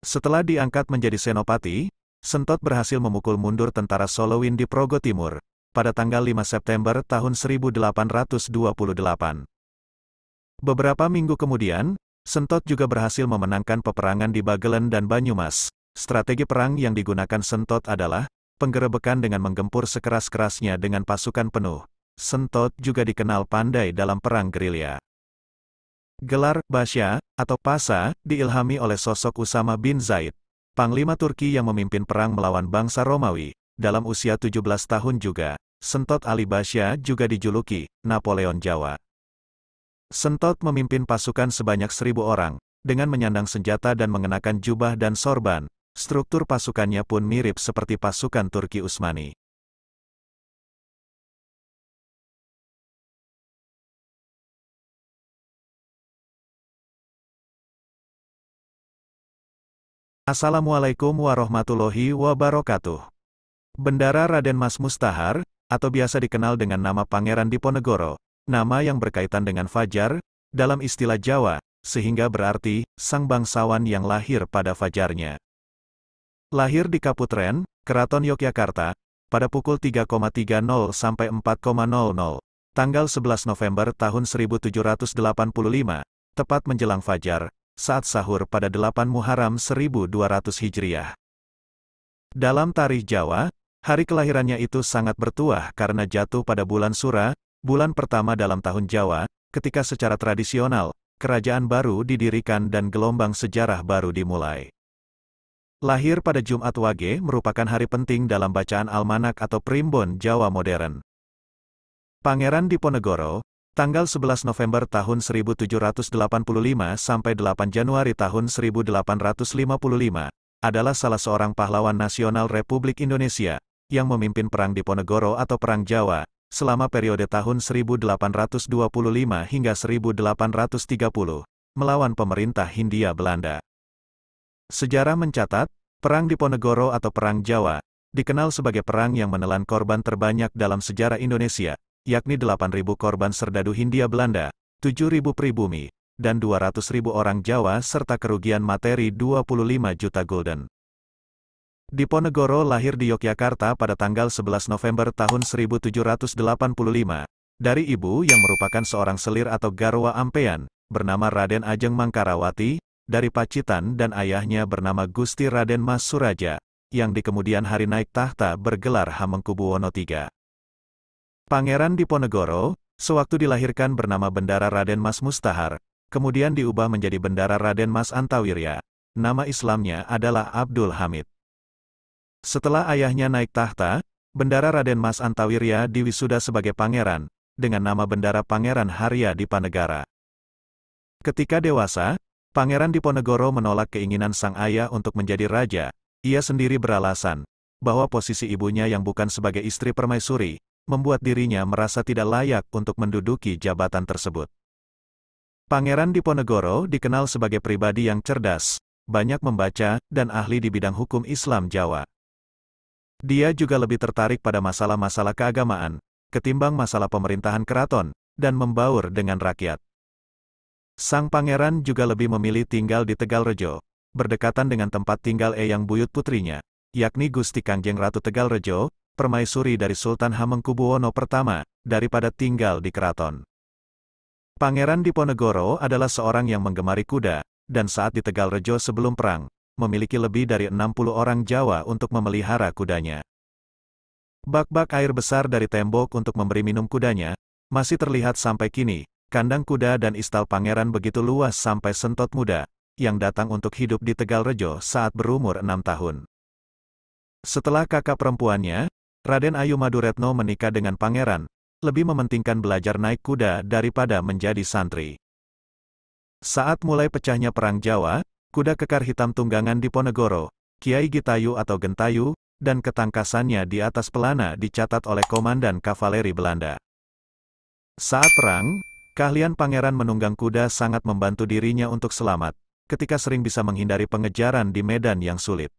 Setelah diangkat menjadi senopati, Sentot berhasil memukul mundur tentara Solowin di Progo Timur, pada tanggal 5 September tahun 1828. Beberapa minggu kemudian, Sentot juga berhasil memenangkan peperangan di Bagelen dan Banyumas. Strategi perang yang digunakan Sentot adalah penggerebekan dengan menggempur sekeras-kerasnya dengan pasukan penuh. Sentot juga dikenal pandai dalam perang gerilya. Gelar Basya atau Pasa diilhami oleh sosok Usama bin Zaid, Panglima Turki yang memimpin perang melawan bangsa Romawi. Dalam usia 17 tahun juga, Sentot Ali Basya juga dijuluki Napoleon Jawa. Sentot memimpin pasukan sebanyak 1.000 orang, dengan menyandang senjata dan mengenakan jubah dan sorban. Struktur pasukannya pun mirip seperti pasukan Turki Utsmani. Assalamualaikum warahmatullahi wabarakatuh. Bendara Raden Mas Mustahar, atau biasa dikenal dengan nama Pangeran Diponegoro, nama yang berkaitan dengan fajar, dalam istilah Jawa, sehingga berarti, sang bangsawan yang lahir pada fajarnya. Lahir di Kaputren, Keraton Yogyakarta, pada pukul 3,30 sampai 4,00, tanggal 11 November tahun 1785, tepat menjelang fajar, saat sahur pada 8 Muharram 1200 Hijriah. Dalam tarikh Jawa, hari kelahirannya itu sangat bertuah karena jatuh pada bulan Sura, bulan pertama dalam tahun Jawa, ketika secara tradisional, kerajaan baru didirikan dan gelombang sejarah baru dimulai. Lahir pada Jumat Wage merupakan hari penting dalam bacaan almanak atau primbon Jawa modern. Pangeran Diponegoro, tanggal 11 November tahun 1785 sampai 8 Januari tahun 1855, adalah salah seorang pahlawan nasional Republik Indonesia, yang memimpin Perang Diponegoro atau Perang Jawa, selama periode tahun 1825 hingga 1830, melawan pemerintah Hindia Belanda. Sejarah mencatat, Perang Diponegoro atau Perang Jawa, dikenal sebagai perang yang menelan korban terbanyak dalam sejarah Indonesia, yakni 8.000 korban serdadu Hindia Belanda, 7.000 pribumi, dan 200.000 orang Jawa serta kerugian materi 25 juta gulden. Diponegoro lahir di Yogyakarta pada tanggal 11 November tahun 1785, dari ibu yang merupakan seorang selir atau garwa ampean, bernama Raden Ajeng Mangkarawati, dari Pacitan dan ayahnya bernama Gusti Raden Mas Suraja, yang di kemudian hari naik tahta bergelar Hamengkubuwono III. Pangeran Diponegoro, sewaktu dilahirkan bernama Bendara Raden Mas Mustahar, kemudian diubah menjadi Bendara Raden Mas Antawirya. Nama Islamnya adalah Abdul Hamid. Setelah ayahnya naik tahta, Bendara Raden Mas Antawirya diwisuda sebagai pangeran, dengan nama Bendara Pangeran Harya Dipanegara. Ketika dewasa, Pangeran Diponegoro menolak keinginan sang ayah untuk menjadi raja. Ia sendiri beralasan bahwa posisi ibunya yang bukan sebagai istri permaisuri, membuat dirinya merasa tidak layak untuk menduduki jabatan tersebut. Pangeran Diponegoro dikenal sebagai pribadi yang cerdas, banyak membaca, dan ahli di bidang hukum Islam Jawa. Dia juga lebih tertarik pada masalah-masalah keagamaan, ketimbang masalah pemerintahan keraton, dan membaur dengan rakyat. Sang pangeran juga lebih memilih tinggal di Tegalrejo, berdekatan dengan tempat tinggal eyang buyut putrinya, yakni Gusti Kangjeng Ratu Tegalrejo, permaisuri dari Sultan Hamengkubuwono I, daripada tinggal di keraton. Pangeran Diponegoro adalah seorang yang menggemari kuda, dan saat di Tegalrejo sebelum perang, memiliki lebih dari 60 orang Jawa untuk memelihara kudanya. Bak-bak air besar dari tembok untuk memberi minum kudanya, masih terlihat sampai kini. Kandang kuda dan istal pangeran begitu luas sampai Sentot muda, yang datang untuk hidup di Tegalrejo saat berumur 6 tahun. Setelah kakak perempuannya, Raden Ayu Maduretno menikah dengan pangeran, lebih mementingkan belajar naik kuda daripada menjadi santri. Saat mulai pecahnya Perang Jawa, kuda kekar hitam tunggangan Diponegoro, Kiai Gitayu atau Gentayu, dan ketangkasannya di atas pelana dicatat oleh komandan kavaleri Belanda. Saat perang, keahlian pangeran menunggang kuda sangat membantu dirinya untuk selamat, ketika sering bisa menghindari pengejaran di medan yang sulit.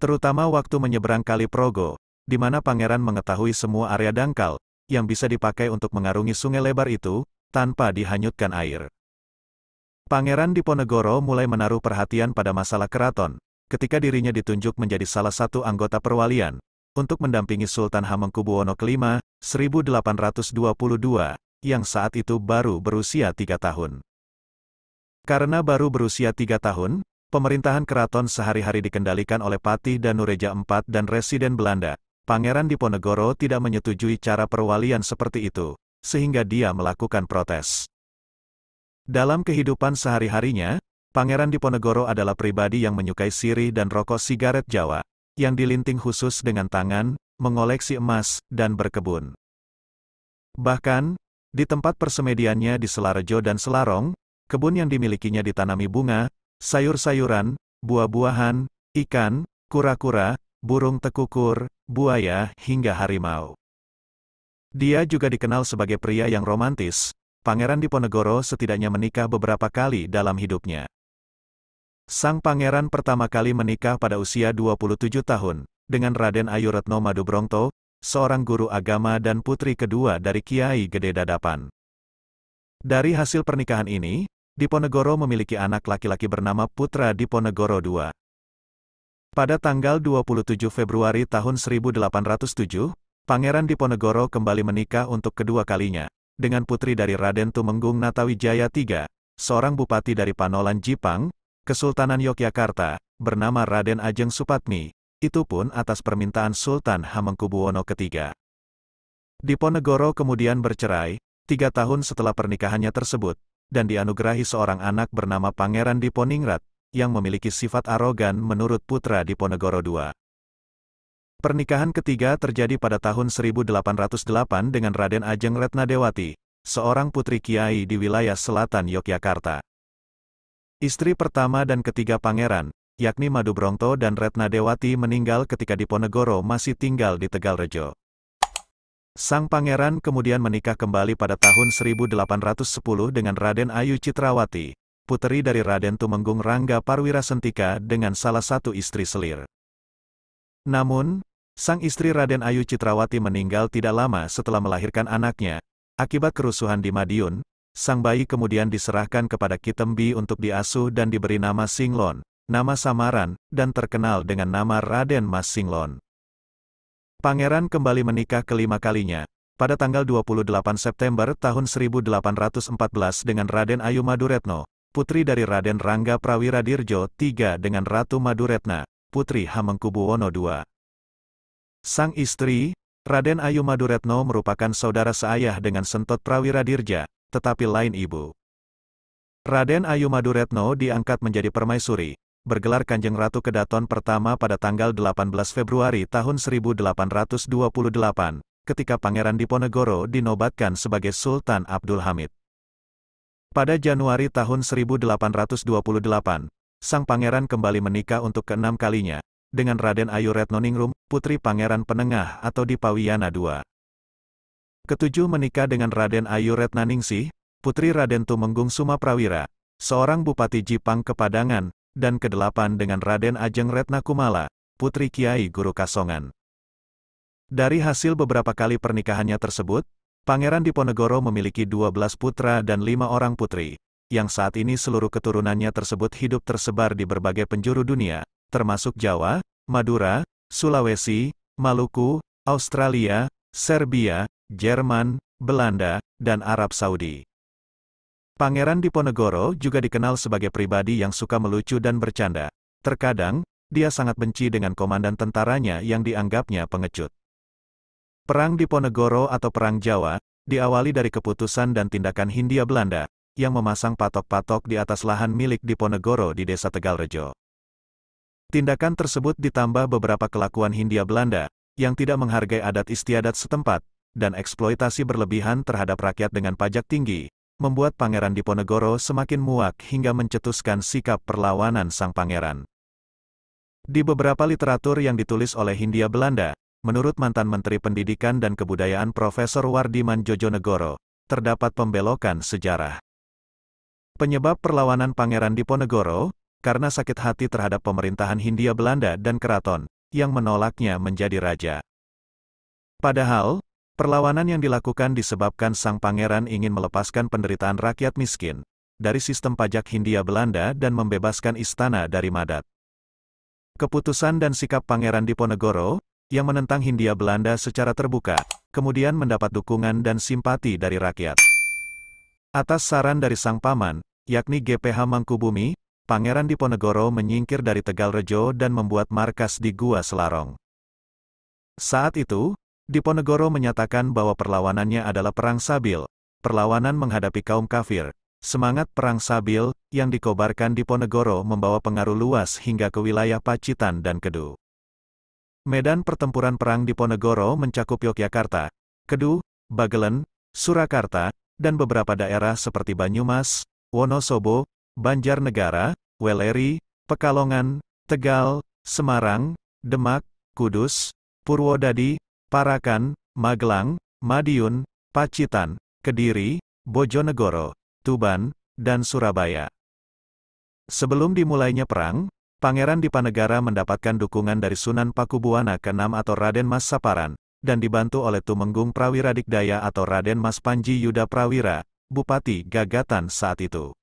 Terutama waktu menyeberang Kali Progo, di mana pangeran mengetahui semua area dangkal, yang bisa dipakai untuk mengarungi sungai lebar itu, tanpa dihanyutkan air. Pangeran Diponegoro mulai menaruh perhatian pada masalah keraton, ketika dirinya ditunjuk menjadi salah satu anggota perwalian, untuk mendampingi Sultan Hamengkubuwono V, 1822, yang saat itu baru berusia 3 tahun. Karena baru berusia 3 tahun, pemerintahan keraton sehari-hari dikendalikan oleh Patih Danureja IV dan Residen Belanda. Pangeran Diponegoro tidak menyetujui cara perwalian seperti itu, sehingga dia melakukan protes. Dalam kehidupan sehari-harinya, Pangeran Diponegoro adalah pribadi yang menyukai sirih dan rokok sigaret Jawa, yang dilinting khusus dengan tangan, mengoleksi emas, dan berkebun. Bahkan, di tempat persemediannya di Selarejo dan Selarong, kebun yang dimilikinya ditanami bunga, sayur-sayuran, buah-buahan, ikan, kura-kura, burung tekukur, buaya, hingga harimau. Dia juga dikenal sebagai pria yang romantis. Pangeran Diponegoro setidaknya menikah beberapa kali dalam hidupnya. Sang pangeran pertama kali menikah pada usia 27 tahun, dengan Raden Ayu Retno Madubrongto, seorang guru agama dan putri kedua dari Kiai Gede Dadapan. Dari hasil pernikahan ini, Diponegoro memiliki anak laki-laki bernama Putra Diponegoro II. Pada tanggal 27 Februari tahun 1807, Pangeran Diponegoro kembali menikah untuk kedua kalinya, dengan putri dari Raden Tumenggung Natawijaya III, seorang bupati dari Panolan Jipang, Kesultanan Yogyakarta, bernama Raden Ajeng Supatmi, itu pun atas permintaan Sultan Hamengkubuwono III. Diponegoro kemudian bercerai, 3 tahun setelah pernikahannya tersebut, dan dianugerahi seorang anak bernama Pangeran Diponingrat, yang memiliki sifat arogan menurut Putra Diponegoro II. Pernikahan ketiga terjadi pada tahun 1808 dengan Raden Ajeng Retnadewati, seorang putri kiai di wilayah selatan Yogyakarta. Istri pertama dan ketiga pangeran, yakni Madubrongto dan Retnadewati meninggal ketika Diponegoro masih tinggal di Tegalrejo. Sang pangeran kemudian menikah kembali pada tahun 1810 dengan Raden Ayu Citrawati, puteri dari Raden Tumenggung Rangga Parwirasentika dengan salah satu istri selir. Namun, sang istri Raden Ayu Citrawati meninggal tidak lama setelah melahirkan anaknya. Akibat kerusuhan di Madiun, sang bayi kemudian diserahkan kepada Ki Tembi untuk diasuh dan diberi nama Singlon, nama samaran, dan terkenal dengan nama Raden Mas Singlon. Pangeran kembali menikah kelima kalinya, pada tanggal 28 September tahun 1814 dengan Raden Ayu Maduretno, putri dari Raden Rangga Prawiradirjo III dengan Ratu Maduretna, putri Hamengkubuwono II. Sang istri, Raden Ayu Maduretno merupakan saudara seayah dengan Sentot Prawiradirja, tetapi lain ibu. Raden Ayu Maduretno diangkat menjadi permaisuri, bergelar Kanjeng Ratu Kedaton pertama pada tanggal 18 Februari tahun 1828, ketika Pangeran Diponegoro dinobatkan sebagai Sultan Abdul Hamid. Pada Januari tahun 1828, sang pangeran kembali menikah untuk keenam kalinya, dengan Raden Ayu Retnoningrum, putri Pangeran Penengah atau Dipawiyana II. Ketujuh menikah dengan Raden Ayu Retnaningsih, putri Raden Tumenggung Sumaprawira, seorang bupati Jipang Kepadangan, dan kedelapan dengan Raden Ajeng Retnakumala, putri Kiai Guru Kasongan. Dari hasil beberapa kali pernikahannya tersebut, Pangeran Diponegoro memiliki 12 putra dan 5 orang putri, yang saat ini seluruh keturunannya tersebut hidup tersebar di berbagai penjuru dunia, termasuk Jawa, Madura, Sulawesi, Maluku, Australia, Serbia, Jerman, Belanda, dan Arab Saudi. Pangeran Diponegoro juga dikenal sebagai pribadi yang suka melucu dan bercanda. Terkadang, dia sangat benci dengan komandan tentaranya yang dianggapnya pengecut. Perang Diponegoro atau Perang Jawa, diawali dari keputusan dan tindakan Hindia Belanda, yang memasang patok-patok di atas lahan milik Diponegoro di desa Tegalrejo. Tindakan tersebut ditambah beberapa kelakuan Hindia Belanda, yang tidak menghargai adat istiadat setempat, dan eksploitasi berlebihan terhadap rakyat dengan pajak tinggi, membuat Pangeran Diponegoro semakin muak hingga mencetuskan sikap perlawanan sang pangeran. Di beberapa literatur yang ditulis oleh Hindia Belanda, menurut mantan Menteri Pendidikan dan Kebudayaan Profesor Wardiman Jojonegoro, terdapat pembelokan sejarah. Penyebab perlawanan Pangeran Diponegoro, karena sakit hati terhadap pemerintahan Hindia Belanda dan keraton, yang menolaknya menjadi raja. Padahal, perlawanan yang dilakukan disebabkan sang pangeran ingin melepaskan penderitaan rakyat miskin, dari sistem pajak Hindia Belanda dan membebaskan istana dari Madat. Keputusan dan sikap Pangeran Diponegoro, yang menentang Hindia Belanda secara terbuka, kemudian mendapat dukungan dan simpati dari rakyat. Atas saran dari sang paman, yakni GPH Mangkubumi, Pangeran Diponegoro menyingkir dari Tegalrejo dan membuat markas di Gua Selarong. Saat itu, Diponegoro menyatakan bahwa perlawanannya adalah perang sabil, perlawanan menghadapi kaum kafir. Semangat perang sabil, yang dikobarkan Diponegoro membawa pengaruh luas hingga ke wilayah Pacitan dan Kedu. Medan pertempuran perang Diponegoro mencakup Yogyakarta, Kedu, Bagelen, Surakarta, dan beberapa daerah seperti Banyumas, Wonosobo, Banjarnegara, Weleri, Pekalongan, Tegal, Semarang, Demak, Kudus, Purwodadi, Parakan, Magelang, Madiun, Pacitan, Kediri, Bojonegoro, Tuban, dan Surabaya. Sebelum dimulainya perang, Pangeran Dipanegara mendapatkan dukungan dari Sunan Pakubuwana ke-6 atau Raden Mas Saparan, dan dibantu oleh Tumenggung Prawira Dikdaya atau Raden Mas Panji Yuda Prawira, Bupati Gagatan saat itu.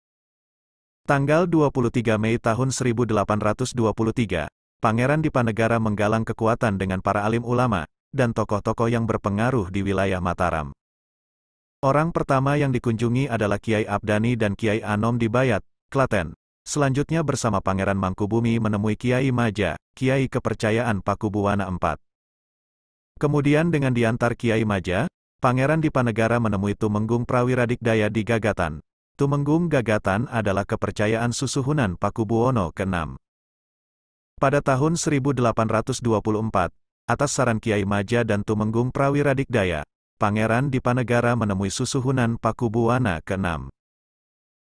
Tanggal 23 Mei tahun 1823, Pangeran Dipanegara menggalang kekuatan dengan para alim ulama, dan tokoh-tokoh yang berpengaruh di wilayah Mataram. Orang pertama yang dikunjungi adalah Kiai Abdani dan Kiai Anom di Bayat, Klaten. Selanjutnya bersama Pangeran Mangkubumi menemui Kiai Maja, Kiai kepercayaan Pakubuwana IV. Kemudian dengan diantar Kiai Maja, Pangeran Dipanegara menemui Tumenggung Prawira Dikdaya di Gagatan. Tumenggung Gagatan adalah kepercayaan susuhunan Pakubuwono ke-6. Pada tahun 1824, atas saran Kiai Maja dan Tumenggung Prawira Dikdaya, Pangeran Dipanegara menemui susuhunan Pakubuwana ke-6.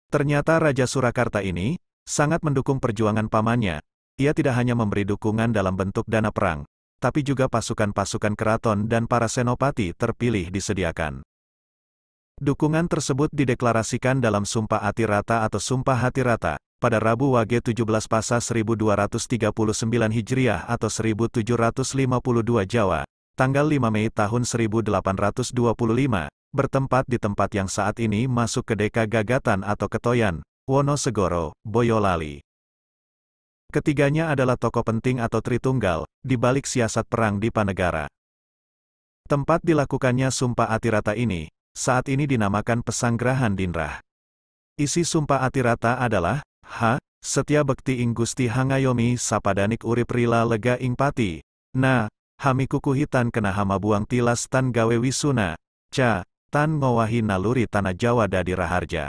Ternyata Raja Surakarta ini sangat mendukung perjuangan pamannya. Ia tidak hanya memberi dukungan dalam bentuk dana perang, tapi juga pasukan-pasukan keraton dan para senopati terpilih disediakan. Dukungan tersebut dideklarasikan dalam Sumpah Atirata atau Sumpah Hatirata, pada Rabu Wage 17 Pasa 1239 Hijriah atau 1752 Jawa, tanggal 5 Mei tahun 1825, bertempat di tempat yang saat ini masuk ke Deka Gagatan atau Ketoyan, Wonosegoro, Boyolali. Ketiganya adalah tokoh penting atau Tritunggal, di balik siasat perang Dipanegara. Tempat dilakukannya Sumpah Atirata ini, saat ini dinamakan Pesanggrahan Dinrah. Isi Sumpah Atirata adalah, Setia bekti ing Gusti Hangayomi sapadanik urip rila lega ing pati. Hami kukuhitan kena hama buang tilas tan gawe wisuna, tan ngowahi naluri tanah Jawa dadi raharja.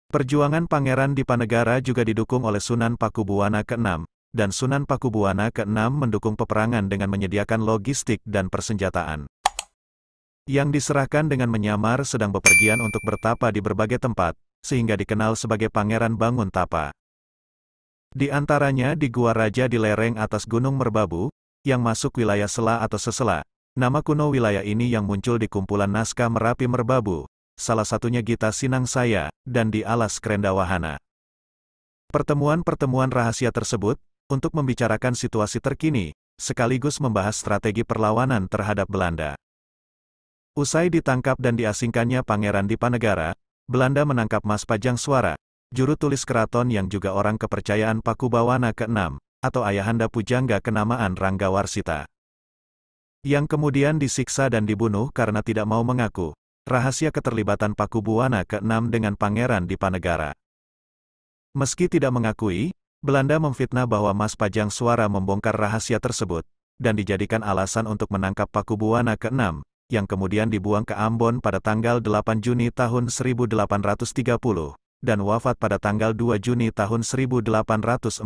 Perjuangan Pangeran Dipanegara juga didukung oleh Sunan Pakubuwana ke-6, dan Sunan Pakubuwana ke-6 mendukung peperangan dengan menyediakan logistik dan persenjataan. Yang diserahkan dengan menyamar sedang bepergian untuk bertapa di berbagai tempat, sehingga dikenal sebagai Pangeran Bangun Tapa. Di antaranya di Gua Raja di lereng atas Gunung Merbabu, yang masuk wilayah Sela atau Sesela. Nama kuno wilayah ini yang muncul di kumpulan naskah Merapi Merbabu, salah satunya Gita Sinangsaya, dan di Alas Krendawahana. Pertemuan-pertemuan rahasia tersebut, untuk membicarakan situasi terkini, sekaligus membahas strategi perlawanan terhadap Belanda. Usai ditangkap dan diasingkannya Pangeran Dipanegara, Belanda menangkap Mas Pajang Suara, juru tulis keraton yang juga orang kepercayaan Pakubuwana ke-6, atau Ayahanda Pujangga kenamaan Ranggawarsita. Yang kemudian disiksa dan dibunuh karena tidak mau mengaku rahasia keterlibatan Pakubuwana ke-6 dengan Pangeran Dipanegara. Meski tidak mengakui, Belanda memfitnah bahwa Mas Pajang Suara membongkar rahasia tersebut, dan dijadikan alasan untuk menangkap Pakubuwana ke-6, yang kemudian dibuang ke Ambon pada tanggal 8 Juni tahun 1830, dan wafat pada tanggal 2 Juni tahun 1849.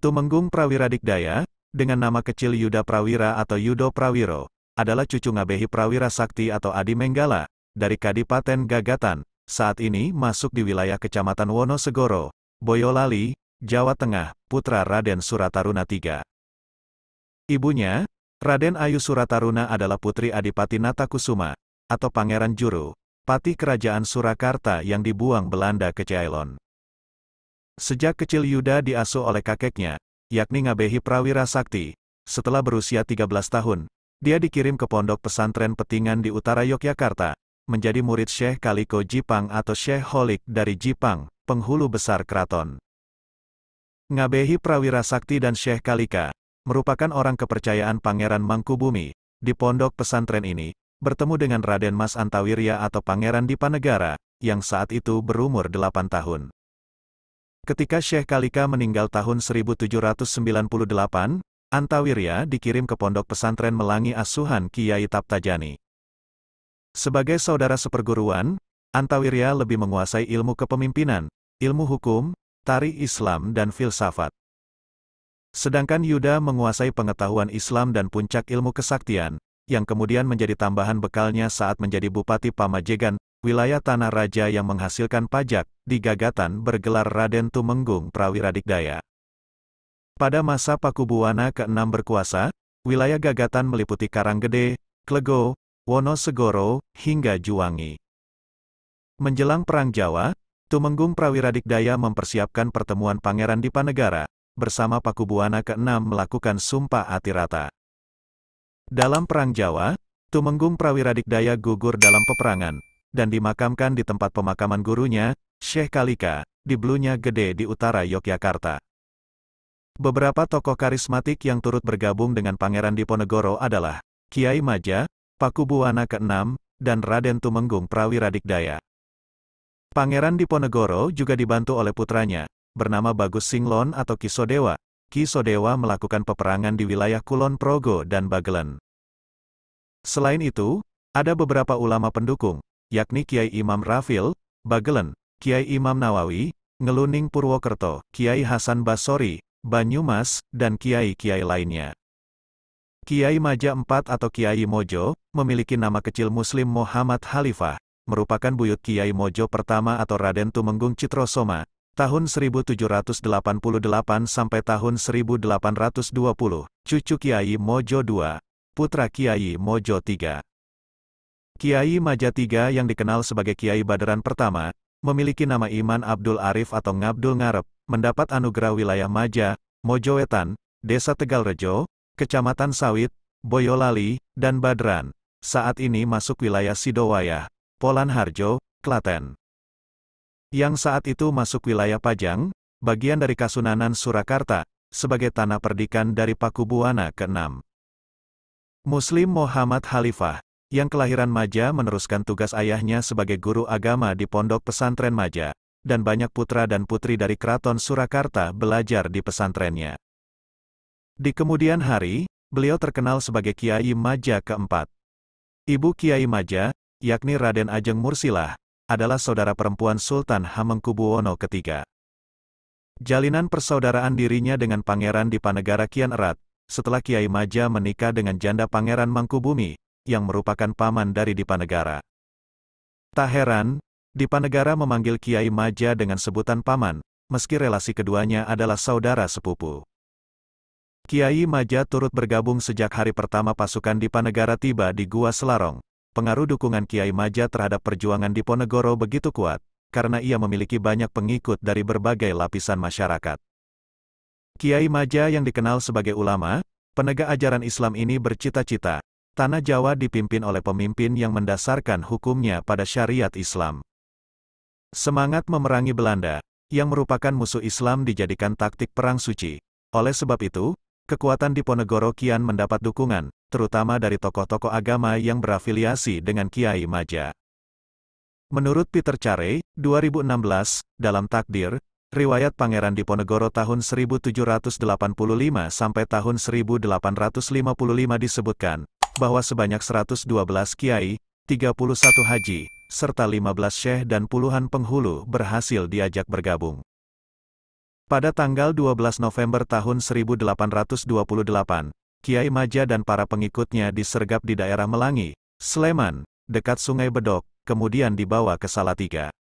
Tumenggung Prawira Dikdaya, dengan nama kecil Yuda Prawira atau Yudo Prawiro, adalah cucu Ngabehi Prawira Sakti atau Adi Menggala, dari Kadipaten Gagatan, saat ini masuk di wilayah Kecamatan Wonosegoro, Boyolali, Jawa Tengah, putra Raden Surataruna III. Ibunya, Raden Ayu Surataruna adalah putri Adipati Natakusuma, atau Pangeran Juru, Patih Kerajaan Surakarta yang dibuang Belanda ke Ceylon. Sejak kecil Yuda diasuh oleh kakeknya, yakni Ngabehi Prawira Sakti. Setelah berusia 13 tahun, dia dikirim ke pondok pesantren Petingan di utara Yogyakarta, menjadi murid Syekh Kaliko Jipang atau Syekh Holik dari Jipang, penghulu besar keraton. Ngabehi Prawira Sakti dan Syekh Kalika, merupakan orang kepercayaan Pangeran Mangkubumi. Di pondok pesantren ini, bertemu dengan Raden Mas Antawirya atau Pangeran Dipanegara, yang saat itu berumur 8 tahun. Ketika Syekh Kalika meninggal tahun 1798, Antawirya dikirim ke pondok pesantren Melangi asuhan Kiai Taptajani. Sebagai saudara seperguruan, Antawirya lebih menguasai ilmu kepemimpinan, ilmu hukum, tarikh Islam dan filsafat. Sedangkan Yuda menguasai pengetahuan Islam dan puncak ilmu kesaktian, yang kemudian menjadi tambahan bekalnya saat menjadi Bupati Pamajegan, wilayah Tanah Raja yang menghasilkan pajak, di Gagatan bergelar Raden Tumenggung Prawira Dikdaya. Pada masa Pakubuwana ke-6 berkuasa, wilayah Gagatan meliputi Karanggede, Klego, Wonosegoro, hingga Juwangi. Menjelang Perang Jawa, Tumenggung Prawira Dikdaya mempersiapkan pertemuan Pangeran Dipanegara, bersama Pakubuwana ke-6 melakukan Sumpah Atirata. Dalam Perang Jawa, Tumenggung Prawira Dikdaya gugur dalam peperangan, dan dimakamkan di tempat pemakaman gurunya, Syekh Kalika, di Blunya Gede di utara Yogyakarta. Beberapa tokoh karismatik yang turut bergabung dengan Pangeran Diponegoro adalah Kiai Maja, Pakubuwana ke-6, dan Raden Tumenggung Prawira Dikdaya. Pangeran Diponegoro juga dibantu oleh putranya, bernama Bagus Singlon atau Ki Sodewa. Ki Sodewa melakukan peperangan di wilayah Kulon Progo dan Bagelen. Selain itu, ada beberapa ulama pendukung, yakni Kiai Imam Rafil, Bagelen, Kiai Imam Nawawi, Ngeluning Purwokerto, Kiai Hasan Basori, Banyumas, dan kiai-kiai lainnya. Kiai Maja IV atau Kiai Mojo, memiliki nama kecil Muslim Muhammad Khalifah, merupakan buyut Kiai Mojo pertama atau Raden Tumenggung Citrosoma, tahun 1788 sampai tahun 1820, cucu Kiai Mojo II, putra Kiai Mojo III. Kiai Maja III yang dikenal sebagai Kiai Baderan pertama, memiliki nama Iman Abdul Arif atau Ngabdul Ngarep, mendapat anugerah wilayah Maja, Mojowetan, Desa Tegalrejo, Kecamatan Sawit, Boyolali, dan Badran, saat ini masuk wilayah Sidowayah, Polanharjo, Klaten. Yang saat itu masuk wilayah Pajang, bagian dari Kasunanan Surakarta, sebagai tanah perdikan dari Pakubuwana ke-6. Muslim Muhammad Khalifah, yang kelahiran Maja meneruskan tugas ayahnya sebagai guru agama di Pondok Pesantren Maja, dan banyak putra dan putri dari Keraton Surakarta belajar di pesantrennya. Di kemudian hari, beliau terkenal sebagai Kiai Maja keempat. Ibu Kiai Maja, yakni Raden Ajeng Mursilah, adalah saudara perempuan Sultan Hamengkubuwono III. Jalinan persaudaraan dirinya dengan Pangeran Dipanegara kian erat, setelah Kiai Maja menikah dengan janda Pangeran Mangkubumi, yang merupakan paman dari Dipanegara. Tak heran, Dipanegara memanggil Kiai Maja dengan sebutan paman, meski relasi keduanya adalah saudara sepupu. Kiai Maja turut bergabung sejak hari pertama pasukan Dipanegara tiba di Gua Selarong. Pengaruh dukungan Kiai Maja terhadap perjuangan Diponegoro begitu kuat, karena ia memiliki banyak pengikut dari berbagai lapisan masyarakat. Kiai Maja yang dikenal sebagai ulama, penegak ajaran Islam ini bercita-cita, tanah Jawa dipimpin oleh pemimpin yang mendasarkan hukumnya pada syariat Islam. Semangat memerangi Belanda, yang merupakan musuh Islam dijadikan taktik perang suci. Oleh sebab itu, kekuatan Diponegoro kian mendapat dukungan, terutama dari tokoh-tokoh agama yang berafiliasi dengan Kiai Maja. Menurut Peter Carey, 2016, dalam Takdir, riwayat Pangeran Diponegoro tahun 1785 sampai tahun 1855 disebutkan, bahwa sebanyak 112 kiai, 31 haji, serta 15 syekh dan puluhan penghulu berhasil diajak bergabung. Pada tanggal 12 November tahun 1828, Kiai Maja dan para pengikutnya disergap di daerah Melangi, Sleman, dekat Sungai Bedok, kemudian dibawa ke Salatiga.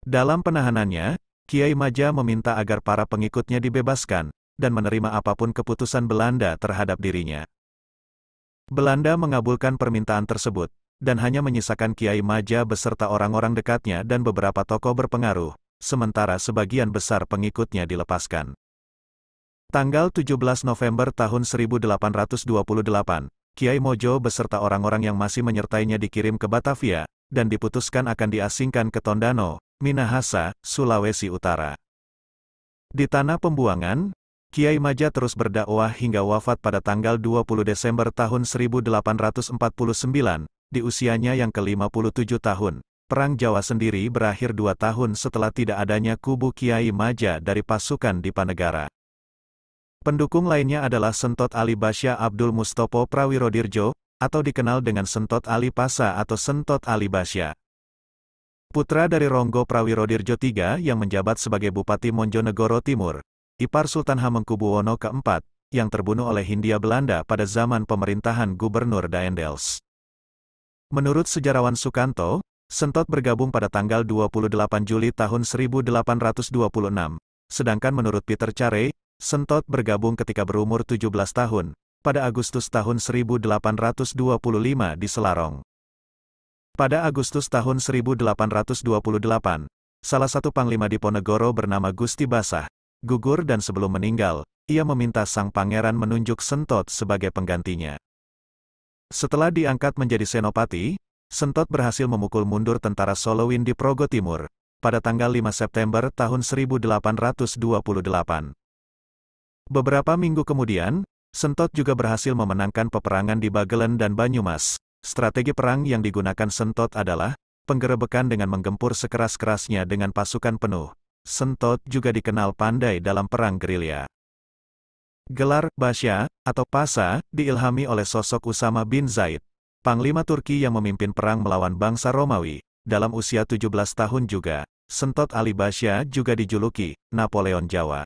Dalam penahanannya, Kiai Maja meminta agar para pengikutnya dibebaskan, dan menerima apapun keputusan Belanda terhadap dirinya. Belanda mengabulkan permintaan tersebut, dan hanya menyisakan Kiai Maja beserta orang-orang dekatnya dan beberapa tokoh berpengaruh, sementara sebagian besar pengikutnya dilepaskan. Tanggal 17 November tahun 1828, Kiai Mojo beserta orang-orang yang masih menyertainya dikirim ke Batavia, dan diputuskan akan diasingkan ke Tondano, Minahasa, Sulawesi Utara. Di tanah pembuangan, Kiai Maja terus berdakwah hingga wafat pada tanggal 20 Desember tahun 1849, di usianya yang ke-57 tahun. Perang Jawa sendiri berakhir 2 tahun setelah tidak adanya kubu Kiai Maja dari pasukan Dipanegara. Pendukung lainnya adalah Sentot Ali Basya Abdul Mustopo Prawirodirjo, atau dikenal dengan Sentot Ali Pasa atau Sentot Ali Basya. Putra dari Ronggo Prawirodirjo III yang menjabat sebagai Bupati Monjonegoro Timur, ipar Sultan Hamengkubuwono IV, yang terbunuh oleh Hindia Belanda pada zaman pemerintahan Gubernur Daendels. Menurut sejarawan Sukanto, Sentot bergabung pada tanggal 28 Juli tahun 1826, sedangkan menurut Peter Carey, Sentot bergabung ketika berumur 17 tahun, pada Agustus tahun 1825 di Selarong. Pada Agustus tahun 1828, salah satu panglima Diponegoro bernama Gusti Basah, gugur dan sebelum meninggal, ia meminta sang pangeran menunjuk Sentot sebagai penggantinya. Setelah diangkat menjadi senopati, Sentot berhasil memukul mundur tentara Solowin di Progo Timur, pada tanggal 5 September tahun 1828. Beberapa minggu kemudian, Sentot juga berhasil memenangkan peperangan di Bagelen dan Banyumas. Strategi perang yang digunakan Sentot adalah penggerebekan dengan menggempur sekeras-kerasnya dengan pasukan penuh. Sentot juga dikenal pandai dalam perang gerilya. Gelar Basya atau Pasa diilhami oleh sosok Usama bin Zaid, panglima Turki yang memimpin perang melawan bangsa Romawi. Dalam usia 17 tahun juga, Sentot Ali Basya juga dijuluki Napoleon Jawa.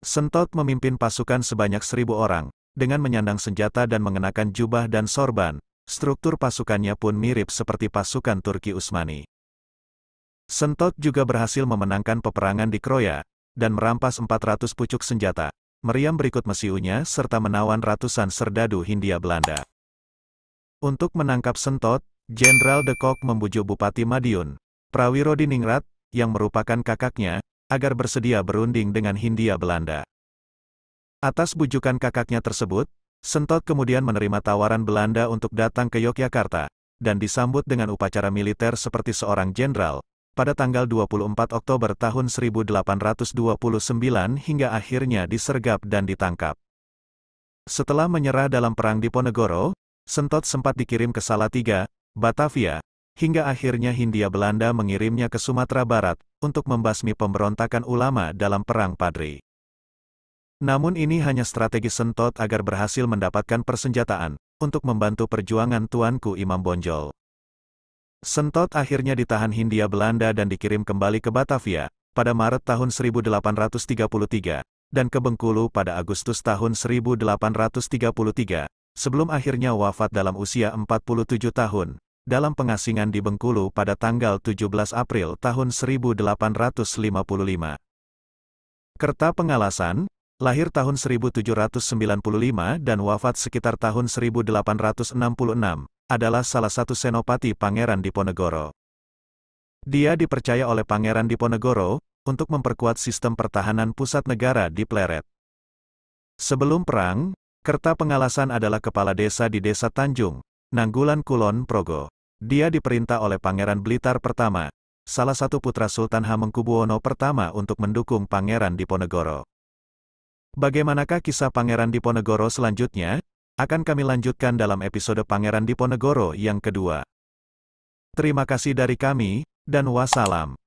Sentot memimpin pasukan sebanyak 1.000 orang, dengan menyandang senjata dan mengenakan jubah dan sorban. Struktur pasukannya pun mirip seperti pasukan Turki Utsmani. Sentot juga berhasil memenangkan peperangan di Kroya, dan merampas 400 pucuk senjata, meriam berikut mesiunya serta menawan ratusan serdadu Hindia Belanda. Untuk menangkap Sentot, Jenderal de Kock membujuk Bupati Madiun, Prawiro-Diningrat, yang merupakan kakaknya, agar bersedia berunding dengan Hindia Belanda. Atas bujukan kakaknya tersebut, Sentot kemudian menerima tawaran Belanda untuk datang ke Yogyakarta, dan disambut dengan upacara militer seperti seorang jenderal, pada tanggal 24 Oktober tahun 1829 hingga akhirnya disergap dan ditangkap. Setelah menyerah dalam Perang Diponegoro, Sentot sempat dikirim ke Salatiga, Batavia, hingga akhirnya Hindia Belanda mengirimnya ke Sumatera Barat, untuk membasmi pemberontakan ulama dalam Perang Padri. Namun ini hanya strategi Sentot agar berhasil mendapatkan persenjataan, untuk membantu perjuangan Tuanku Imam Bonjol. Sentot akhirnya ditahan Hindia Belanda dan dikirim kembali ke Batavia, pada Maret tahun 1833, dan ke Bengkulu pada Agustus tahun 1833, sebelum akhirnya wafat dalam usia 47 tahun, dalam pengasingan di Bengkulu pada tanggal 17 April tahun 1855. Kerta Pengalasan, lahir tahun 1795 dan wafat sekitar tahun 1866, adalah salah satu senopati Pangeran Diponegoro. Dia dipercaya oleh Pangeran Diponegoro, untuk memperkuat sistem pertahanan pusat negara di Pleret. Sebelum perang, Kerta Pengalasan adalah kepala desa di Desa Tanjung, Nanggulan Kulon Progo. Dia diperintah oleh Pangeran Blitar pertama, salah satu putra Sultan Hamengkubuwono pertama untuk mendukung Pangeran Diponegoro. Bagaimanakah kisah Pangeran Diponegoro selanjutnya? Akan kami lanjutkan dalam episode Pangeran Diponegoro yang kedua. Terima kasih dari kami, dan wassalam.